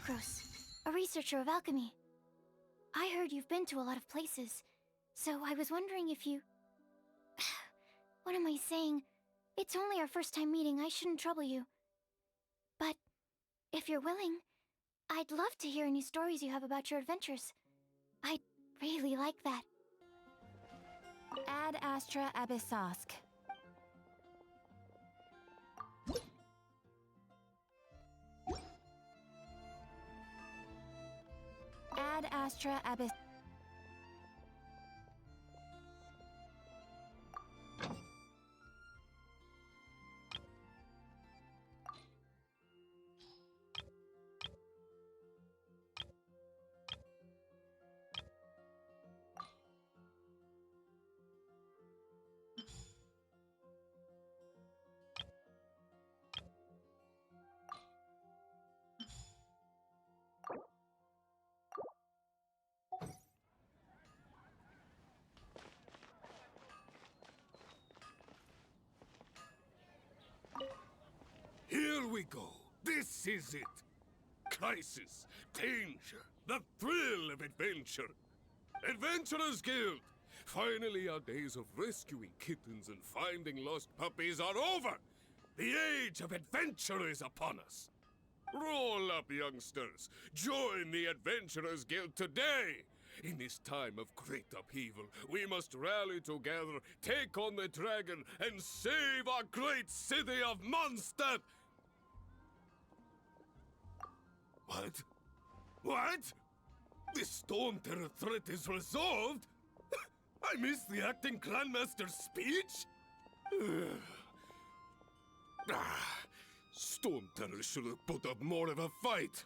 Macros, a researcher of alchemy. I heard you've been to a lot of places, so I was wondering if you... What am I saying? It's only our first time meeting, I shouldn't trouble you. But, if you're willing, I'd love to hear any stories you have about your adventures. I'd really like that. Ad Astra Abyssosk. Ad Astra Abyss. Here we go. This is it. Crisis, danger, the thrill of adventure. Adventurers Guild! Finally, our days of rescuing kittens and finding lost puppies are over! The age of adventure is upon us! Roll up, youngsters! Join the Adventurers Guild today! In this time of great upheaval, we must rally together, take on the dragon, and save our great city of Mondstadt! What? What? The Stone Terror threat is resolved? I missed the acting clanmaster's speech? Stone Terror should have put up more of a fight.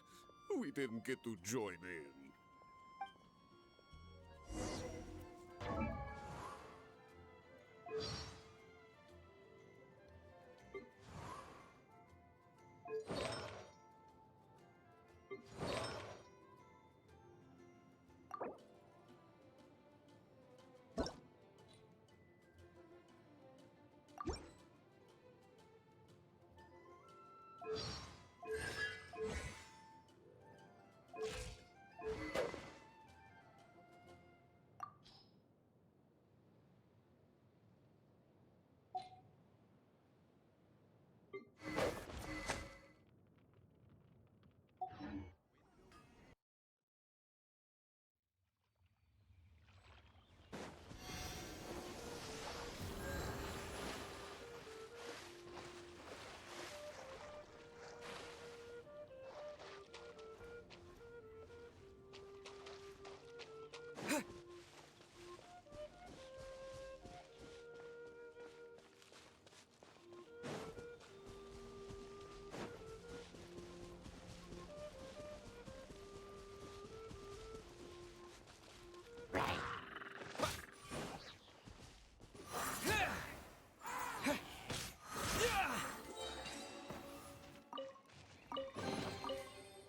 We didn't get to join in.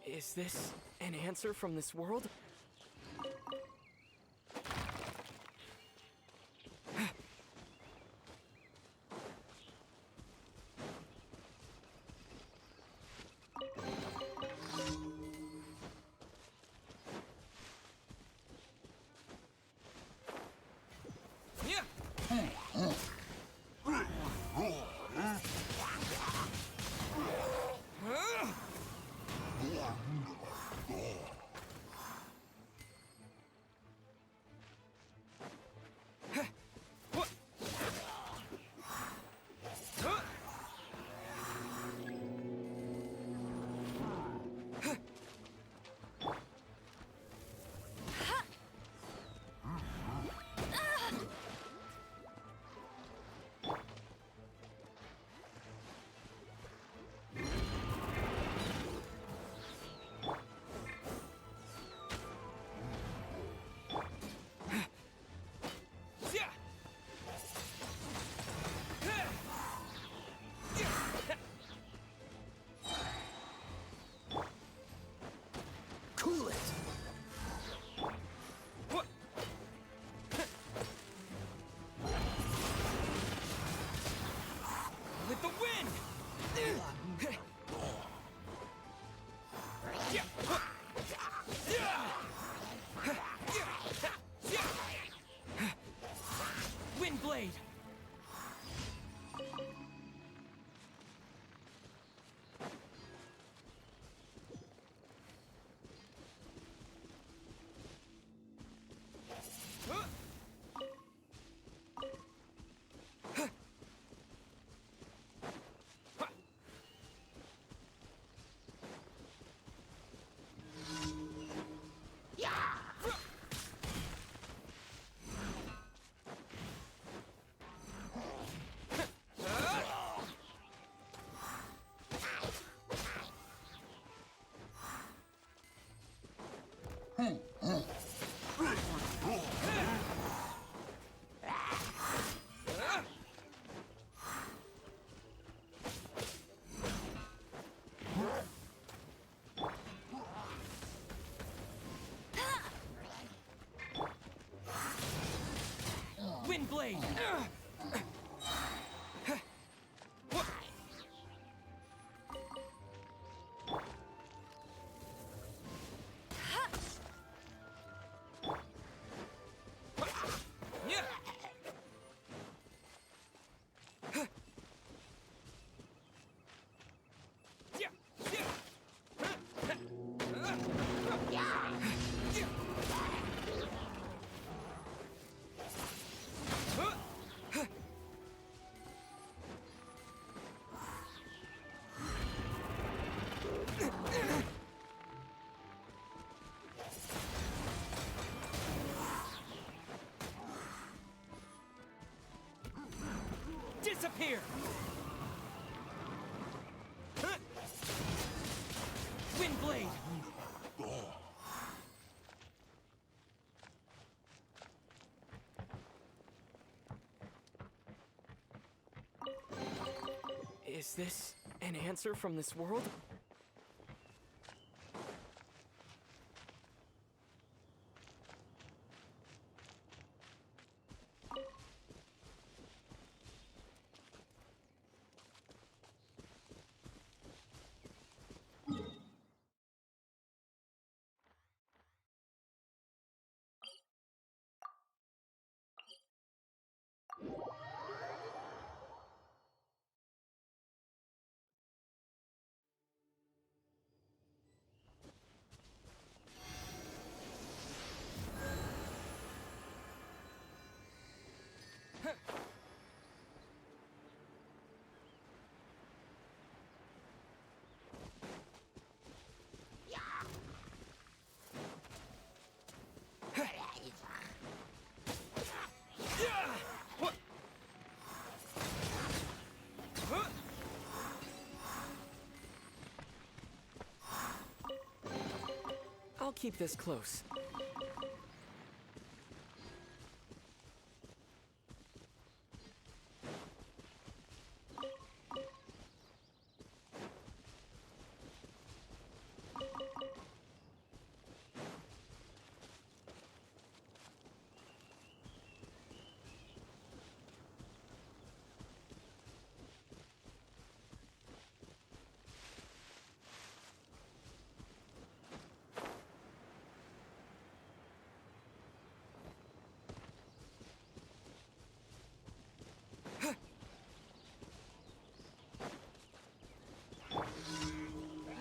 Is this an answer from this world? Windblade! Disappear! Windblade! Is this an answer from this world? I'll keep this close.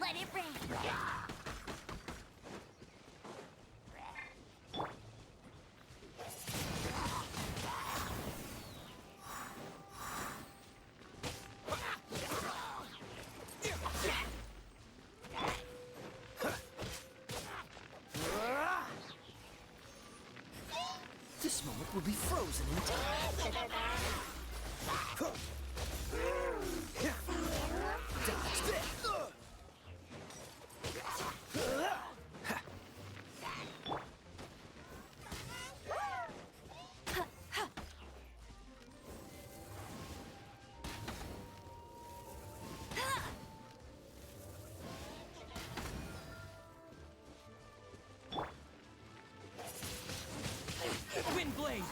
Let it rain. This moment will be frozen in time. Dodge this! Windblade!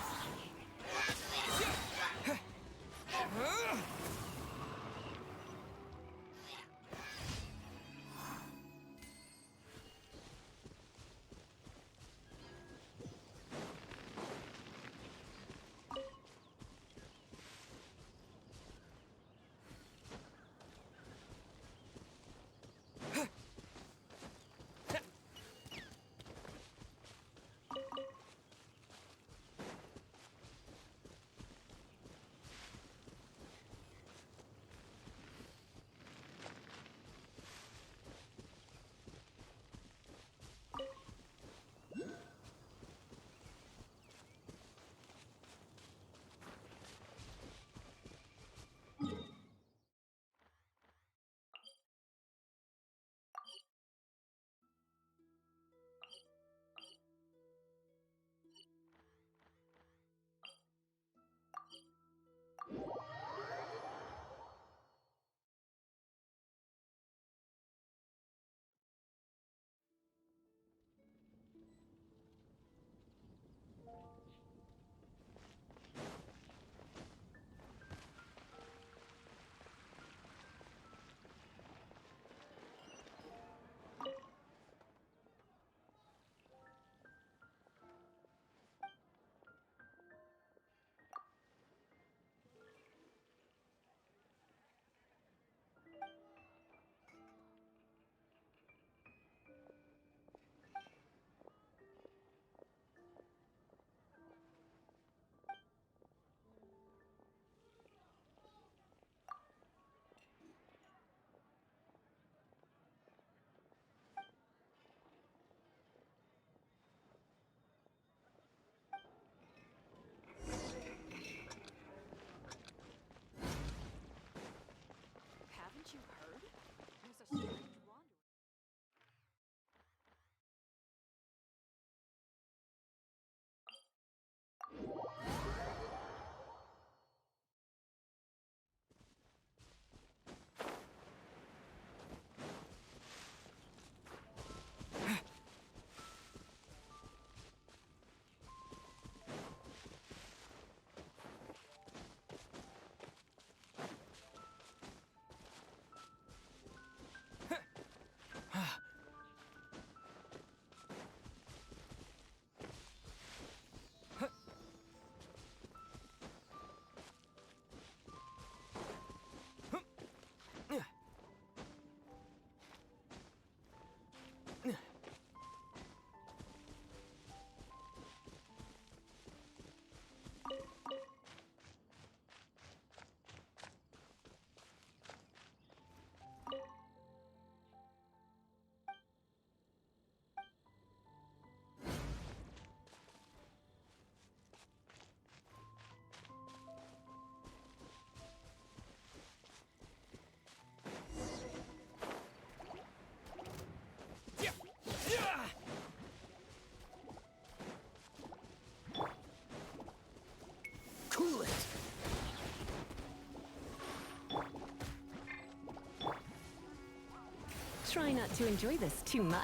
Try not to enjoy this too much.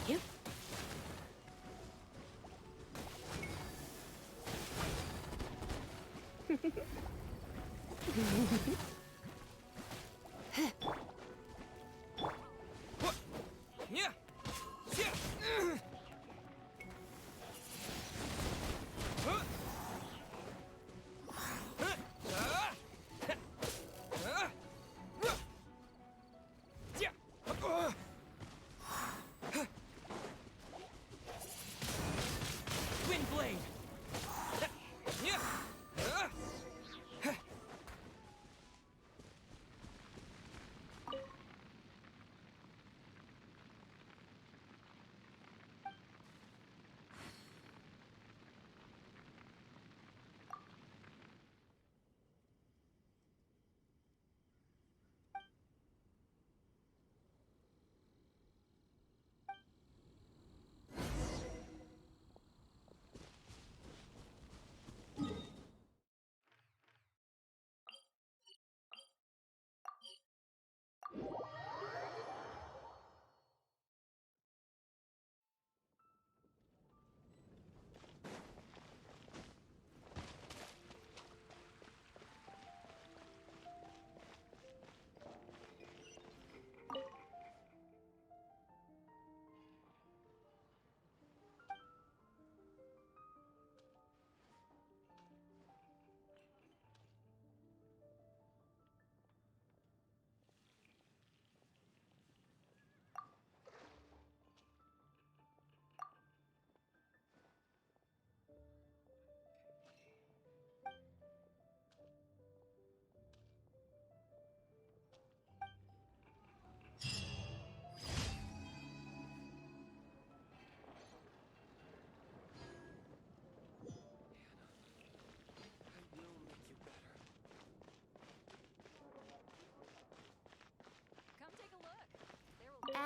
Yep. Windblade!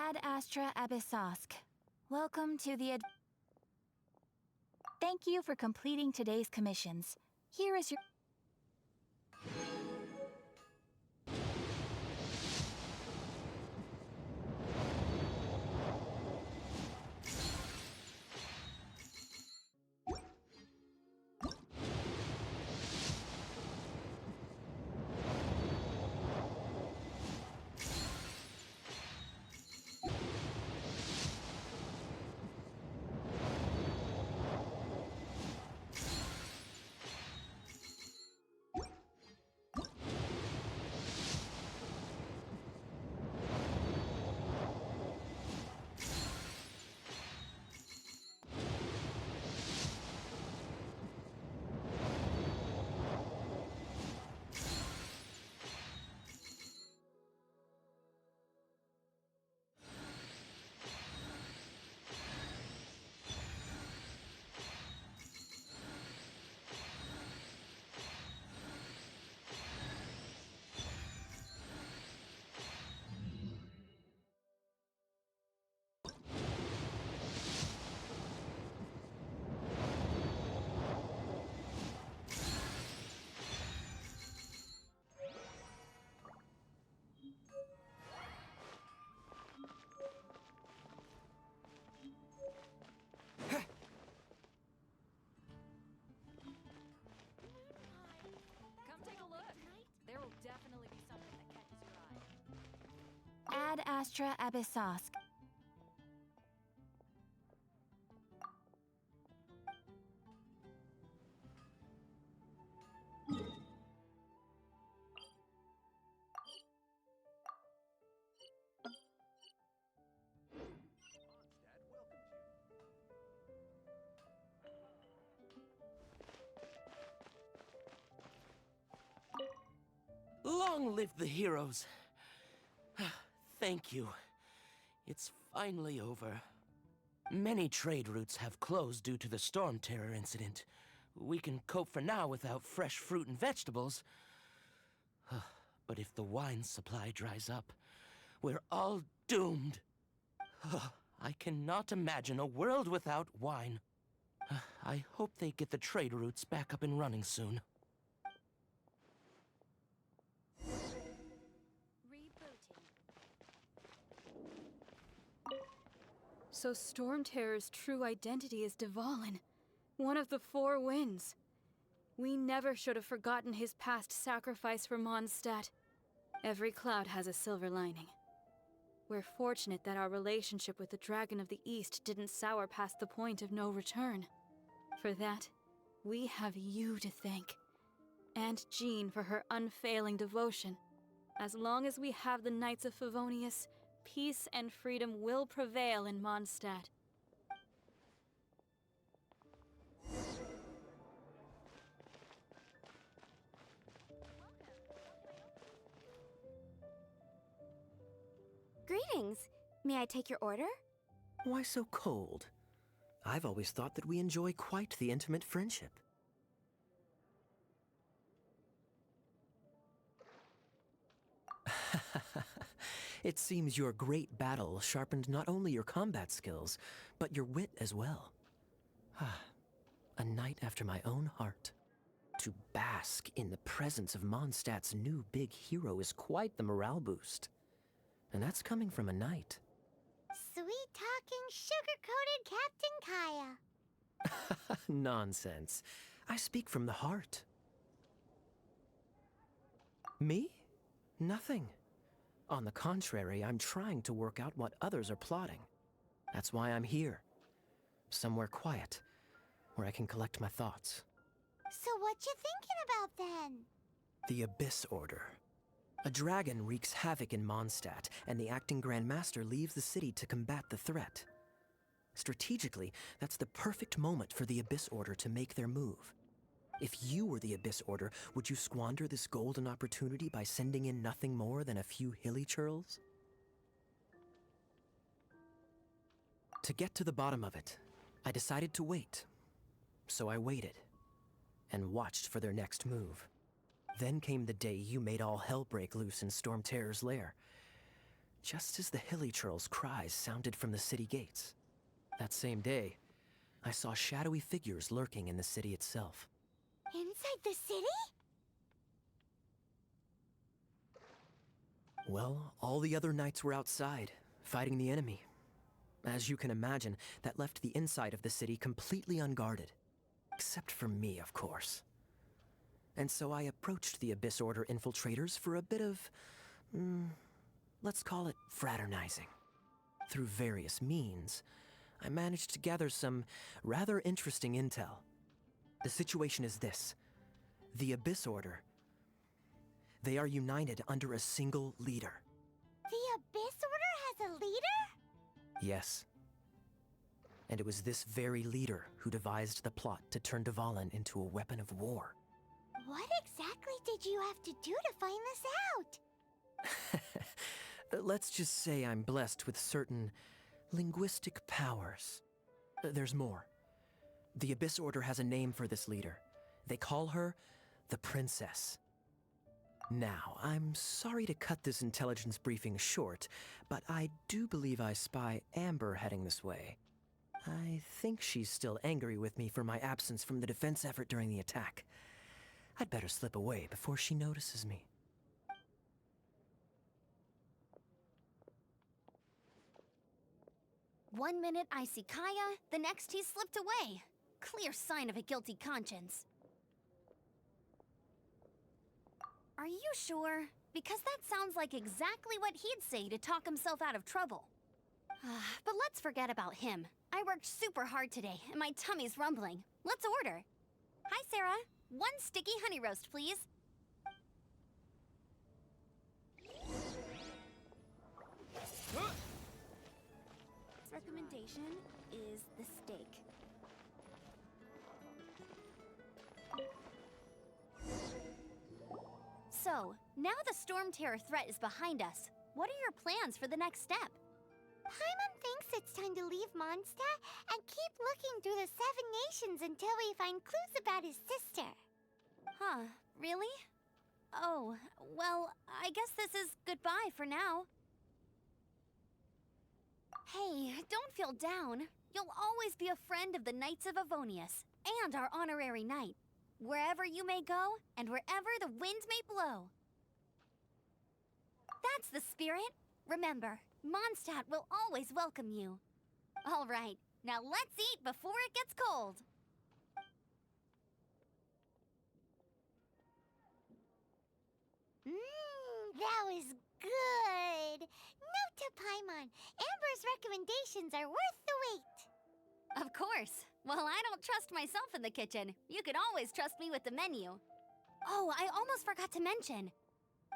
Ad Astra Abyssosque. Welcome to the Thank you for completing today's commissions. Here is your... Definitely be something that catches your eye. Ad Astra Abyssosque. Long live the heroes. Thank you. It's finally over. Many trade routes have closed due to the Storm Terror incident. We can cope for now without fresh fruit and vegetables. But if the wine supply dries up, we're all doomed. I cannot imagine a world without wine. I hope they get the trade routes back up and running soon. Rebooting. So Storm Terror's true identity is Dvalin, one of the Four Winds. We never should have forgotten his past sacrifice for Mondstadt. Every cloud has a silver lining. We're fortunate that our relationship with the Dragon of the East didn't sour past the point of no return. For that, we have you to thank. And Jean for her unfailing devotion. As long as we have the Knights of Favonius, peace and freedom will prevail in Mondstadt. Greetings. May I take your order? Why so cold? I've always thought that we enjoy quite the intimate friendship. It seems your great battle sharpened not only your combat skills, but your wit as well. A knight after my own heart. To bask in the presence of Mondstadt's new big hero is quite the morale boost. And that's coming from a knight. Sweet-talking, sugar-coated Captain Kaya. Nonsense. I speak from the heart. Me? Nothing. On the contrary, I'm trying to work out what others are plotting. That's why I'm here. Somewhere quiet, where I can collect my thoughts. So what you thinking about then? The Abyss Order. A dragon wreaks havoc in Mondstadt, and the acting Grand Master leaves the city to combat the threat. Strategically, that's the perfect moment for the Abyss Order to make their move. If you were the Abyss Order, would you squander this golden opportunity by sending in nothing more than a few hilly churls? To get to the bottom of it, I decided to wait. So I waited, and watched for their next move. Then came the day you made all hell break loose in Storm Terror's lair. Just as the hilly churls' cries sounded from the city gates. That same day, I saw shadowy figures lurking in the city itself. Inside the city? Well, all the other knights were outside, fighting the enemy. As you can imagine, that left the inside of the city completely unguarded. Except for me, of course. And so I approached the Abyss Order infiltrators for a bit of, let's call it fraternizing. Through various means, I managed to gather some rather interesting intel. The situation is this. The Abyss Order, they are united under a single leader. The Abyss Order has a leader? Yes. And it was this very leader who devised the plot to turn Dvalin into a weapon of war. What exactly did you have to do to find this out? Let's just say I'm blessed with certain linguistic powers. There's more. The Abyss Order has a name for this leader. They call her the Princess. Now, I'm sorry to cut this intelligence briefing short, but I do believe I spy Amber heading this way. I think she's still angry with me for my absence from the defense effort during the attack. I'd better slip away before she notices me. One minute I see Kaya, the next he's slipped away. Clear sign of a guilty conscience. Are you sure? Because that sounds like exactly what he'd say to talk himself out of trouble. But let's forget about him. I worked super hard today, and my tummy's rumbling. Let's order. Hi, Sarah. One sticky honey roast, please. Recommendation is the steak. So, now the Storm Terror threat is behind us. What are your plans for the next step? Paimon thinks it's time to leave Mondstadt and keep looking through the Seven Nations until we find clues about his sister. Huh, really? Oh, well, I guess this is goodbye for now. Hey, don't feel down. You'll always be a friend of the Knights of Avonius, and our honorary knight. Wherever you may go, and wherever the wind may blow. That's the spirit. Remember, Mondstadt will always welcome you. All right, now let's eat before it gets cold. That was good. Note to Paimon, Amber's recommendations are worth the wait. Of course. Well, I don't trust myself in the kitchen. You can always trust me with the menu. Oh, I almost forgot to mention.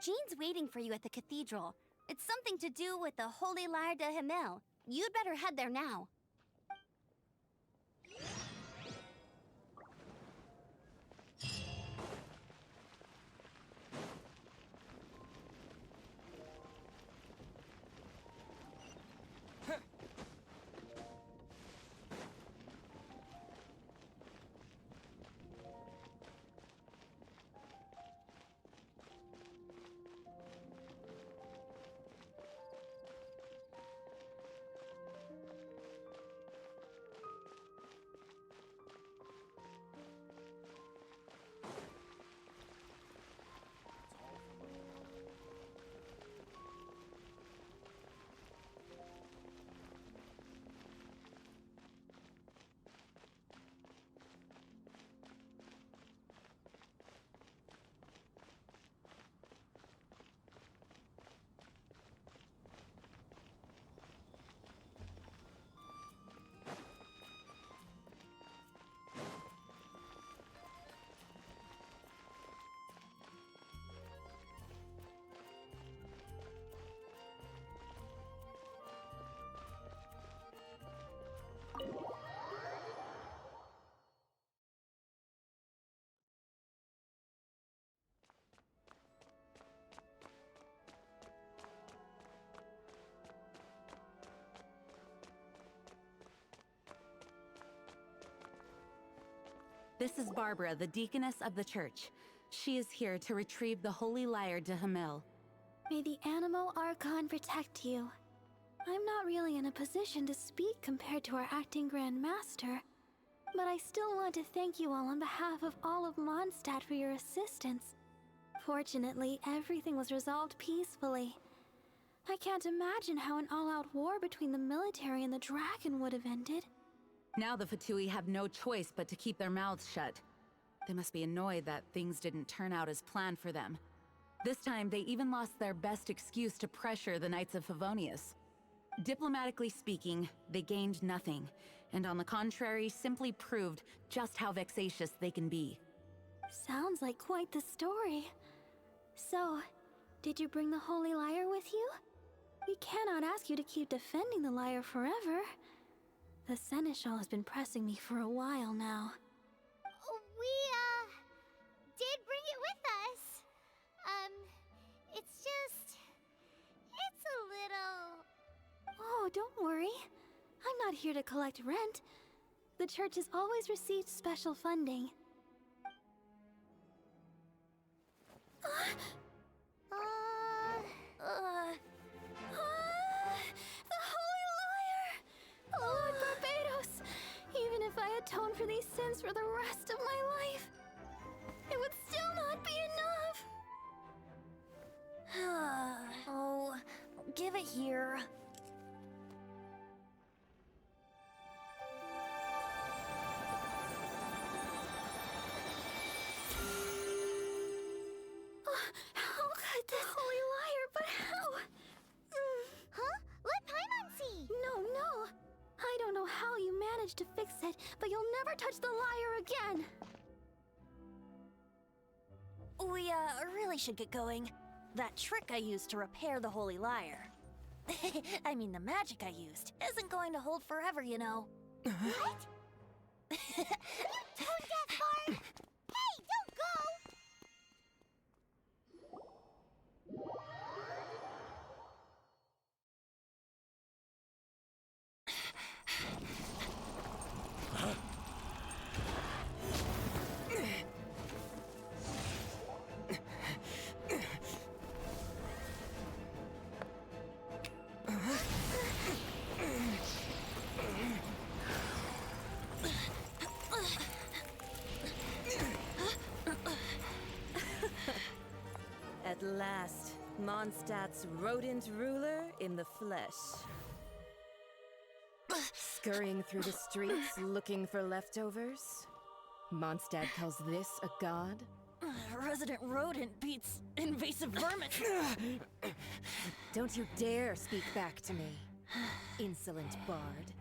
Jean's waiting for you at the cathedral. It's something to do with the Holy Lyre de Himmel. You'd better head there now. This is Barbara, the deaconess of the church. She is here to retrieve the Holy Lyre de Himmel. May the Animo Archon protect you. I'm not really in a position to speak compared to our acting Grand Master, but I still want to thank you all on behalf of all of Mondstadt for your assistance. Fortunately, everything was resolved peacefully. I can't imagine how an all-out war between the military and the dragon would have ended. Now the Fatui have no choice but to keep their mouths shut. They must be annoyed that things didn't turn out as planned for them. This time, they even lost their best excuse to pressure the Knights of Favonius. Diplomatically speaking, they gained nothing, and on the contrary, simply proved just how vexatious they can be. Sounds like quite the story. So, did you bring the Holy Lyre with you? We cannot ask you to keep defending the lyre forever. The Seneschal has been pressing me for a while now. We, did bring it with us. It's just... it's a little... Oh, don't worry. I'm not here to collect rent. The church has always received special funding. The Holy Lyre! Lord Barbatos! Even if I atone for these sins for the rest of my life, it would still not be enough! Oh, give it here. How could this Holy Lyre, but how? Huh? Let Paimon see! No. I don't know how you managed to fix it, but you'll never touch the lyre again! We, really should get going. That trick I used to repair the Holy Lyre. I mean, the magic I used isn't going to hold forever, you know. What? You tone-deaf bard! Hey, don't go! At last, Mondstadt's rodent ruler in the flesh. Scurrying through the streets looking for leftovers? Mondstadt calls this a god? Resident rodent beats invasive vermin. Don't you dare speak back to me, insolent bard.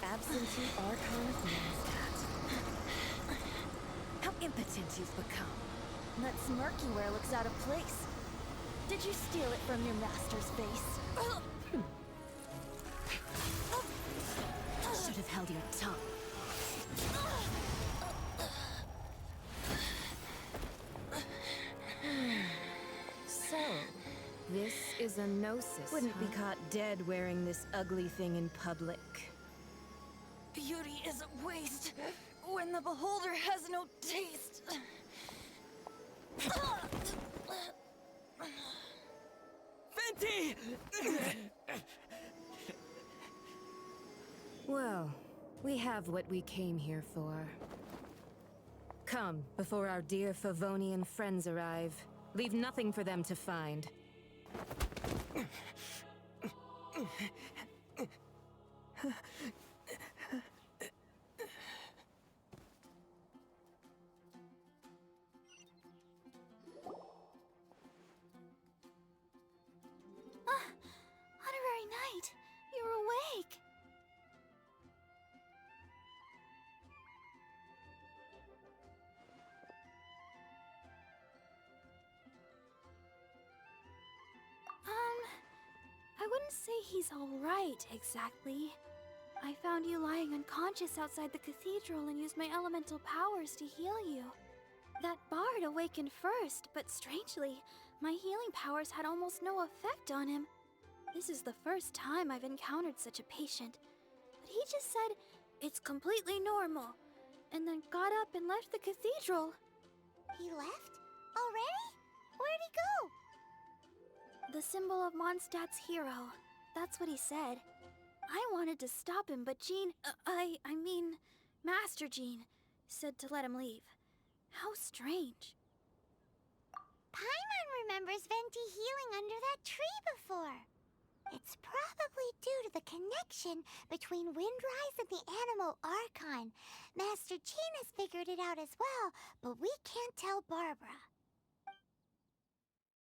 Absentee Archon of Mondstadt. How impotent you've become. That smirk you wear looks out of place. Did you steal it from your master's face? Should have held your tongue. So, this is a Gnosis. Wouldn't be caught dead wearing this ugly thing in public. Beauty is a waste when the beholder has no taste. Venti! Well, we have what we came here for. Come, before our dear Favonian friends arrive. Leave nothing for them to find. Honorary Knight, you're awake. I wouldn't say he's alright, exactly. I found you lying unconscious outside the cathedral and used my elemental powers to heal you. That bard awakened first, but strangely, my healing powers had almost no effect on him. This is the first time I've encountered such a patient. But he just said, it's completely normal, and then got up and left the cathedral. He left? Already? Where'd he go? The symbol of Mondstadt's hero. That's what he said. I wanted to stop him, but Jean, I mean, Master Jean, said to let him leave. How strange. Paimon remembers Venti healing under that tree before. It's probably due to the connection between Windrise and the Animal Archon. Master Jean has figured it out as well, but we can't tell Barbara.